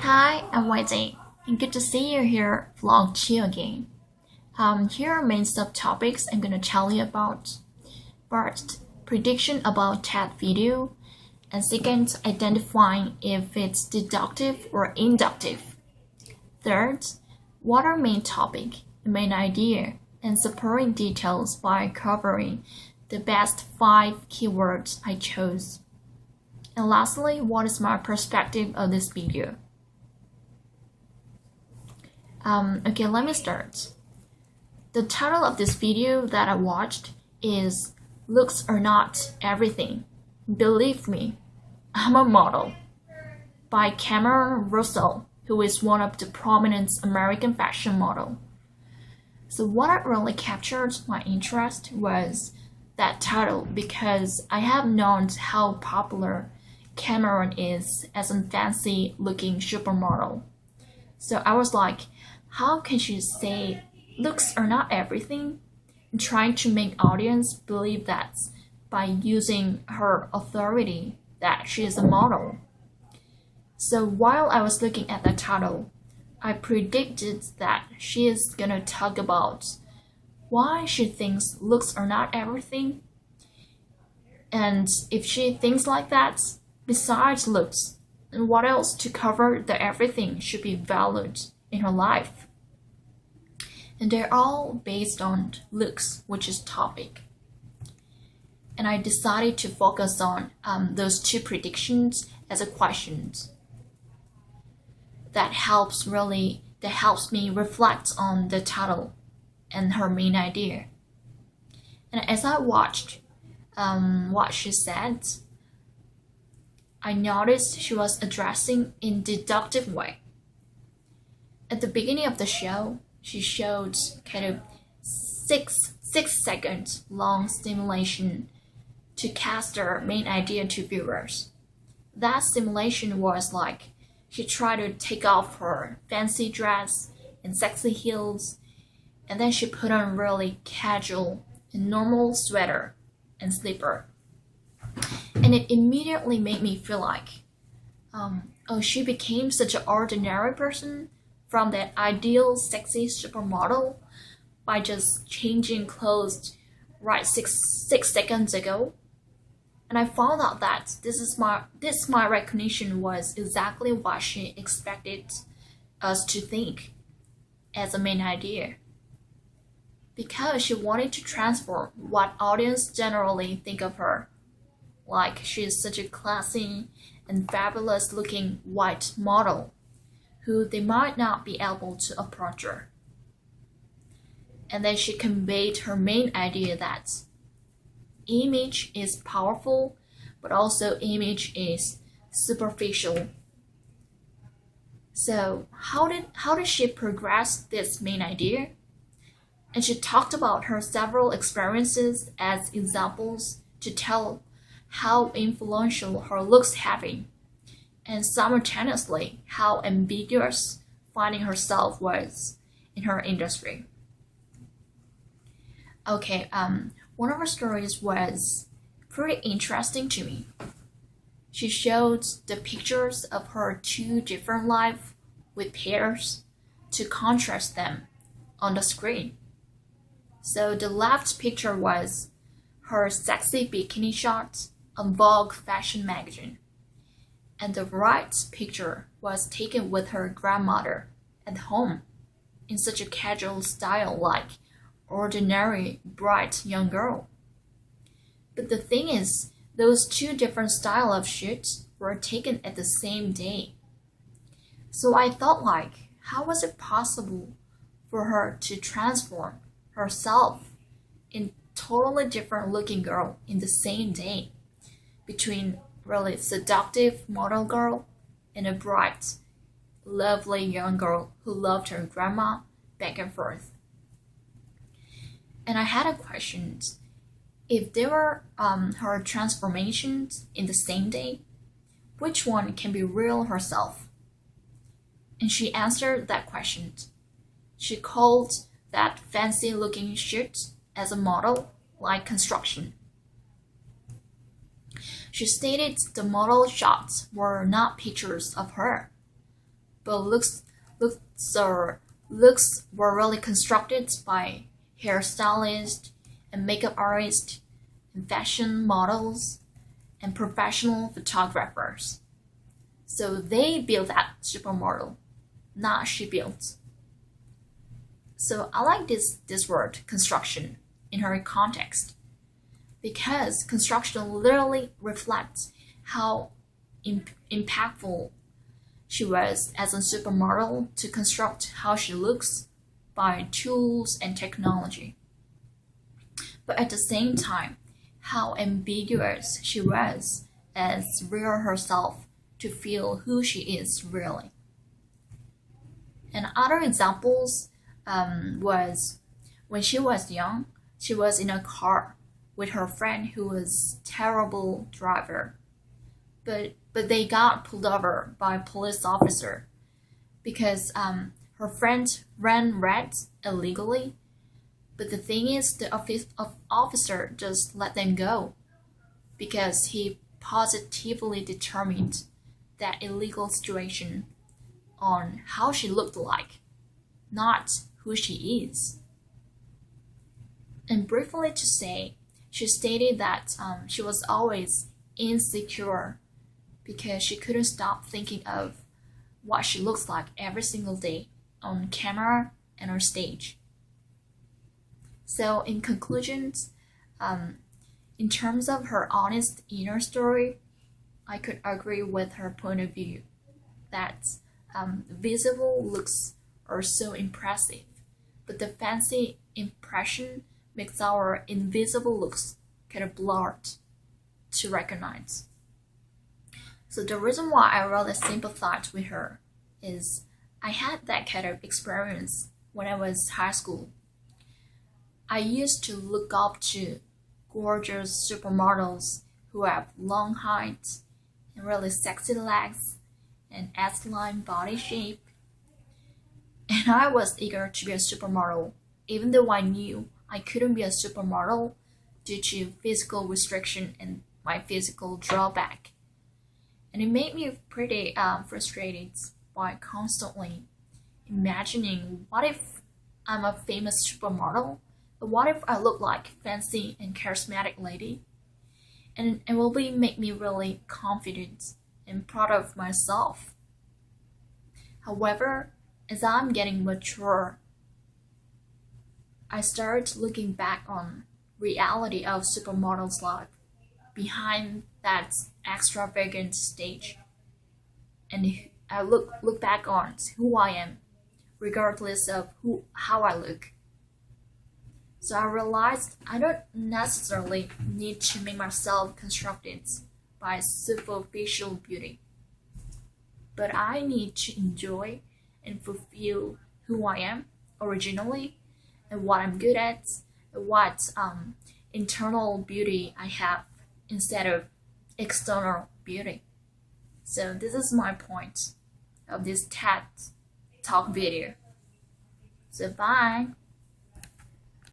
Hi, I'm Wendy, and good to see you here, Vlog 2 again. Here are main subtopics I'm gonna tell you about. First, prediction about that video, and second, identifying if it's deductive or inductive. Third, what are main topic, main idea, and supporting details by covering the best 5 keywords I chose. And lastly, what is my perspective of this video? Okay, let me start. The title of this video that I watched is Looks Are Not Everything. Believe me, I'm a model, by CAM005971, who is one of the prominent American fashion model. So what really captured my interest was that title because I have known how popular Cameron is as a fancy looking supermodel. So I was like, how can she say looks are not everything? And trying to make audience believe that by using her authority that she is a model. So while I was looking at the title, I predicted that she is gonna talk about why she thinks looks are not everything. And if she thinks like that, besides looks, and what else to cover the everything should be valued in her life. And they're all based on looks, which is topic. And I decided to focus on those two predictions as a questions. That helps me reflect on the title and her main idea. And as I watched what she said, I noticed she was addressing in deductive way. At the beginning of the show, she showed kind of six seconds long stimulation to cast her main idea to viewers. That stimulation was like she tried to take off her fancy dress and sexy heels, and then she put on really casual and normal sweater and slipper. And it immediately made me feel like, she became such an ordinary person from that ideal sexy supermodel by just changing clothes right six seconds ago. And I found out that my recognition was exactly what she expected us to think as a main idea. Because she wanted to transform what audience generally think of her. Like she is such a classy and fabulous looking white model who they might not be able to approach her. And then she conveyed her main idea that image is powerful, but also image is superficial. So how did she progress this main idea? And she talked about her several experiences as examples to tell how influential her looks have been, and simultaneously how ambiguous finding herself was in her industry. Okay, one of her stories was pretty interesting to me. She showed the pictures of her 2 different lives with pairs to contrast them on the screen. So the left picture was her sexy bikini shot on Vogue fashion magazine, and the right picture was taken with her grandmother at home in such a casual style like ordinary bright young girl. But the thing is, those 2 different style of shoots were taken at the same day. So I thought like, how was it possible for her to transform herself in totally different looking girl in the same day, between really seductive model girl and a bright, lovely young girl who loved her grandma back and forth. And I had a question, if there were her transformations in the same day, which one can be real herself? And she answered that question. She called that fancy looking shoot as a model like construction. She stated the model shots were not pictures of her, but looks were really constructed by hairstylists and makeup artists and fashion models and professional photographers. So they built that supermodel, not she built. So I like this word construction in her context because construction literally reflects how impactful she was as a supermodel to construct how she looks by tools and technology. But at the same time, how ambiguous she was as real herself to feel who she is really. And other examples was when she was young, she was in a car with her friend who was a terrible driver. But they got pulled over by a police officer because her friend ran red illegally. But the thing is, the officer just let them go because he positively determined that illegal situation on how she looked like, not who she is. And briefly to say, she stated that she was always insecure because she couldn't stop thinking of what she looks like every single day on camera and on stage. So in conclusions, in terms of her honest inner story, I could agree with her point of view that visible looks are so impressive, but the fancy impression makes our invisible looks kind of blurred to recognize. So the reason why I really sympathize with her is I had that kind of experience when I was high school. I used to look up to gorgeous supermodels who have long height and really sexy legs and S-line body shape. And I was eager to be a supermodel, even though I knew I couldn't be a supermodel due to physical restriction and my physical drawback. And it made me pretty frustrated by constantly imagining what if I'm a famous supermodel, but what if I look like fancy and charismatic lady? And it will make me really confident and proud of myself. However, as I'm getting mature, I started looking back on reality of supermodels' life behind that extravagant stage, and I look back on who I am, regardless of how I look. So I realized I don't necessarily need to make myself constructed by superficial beauty, but I need to enjoy and fulfill who I am originally and what I'm good at, and what internal beauty I have instead of external beauty. So this is my point of this TED Talk video. So bye.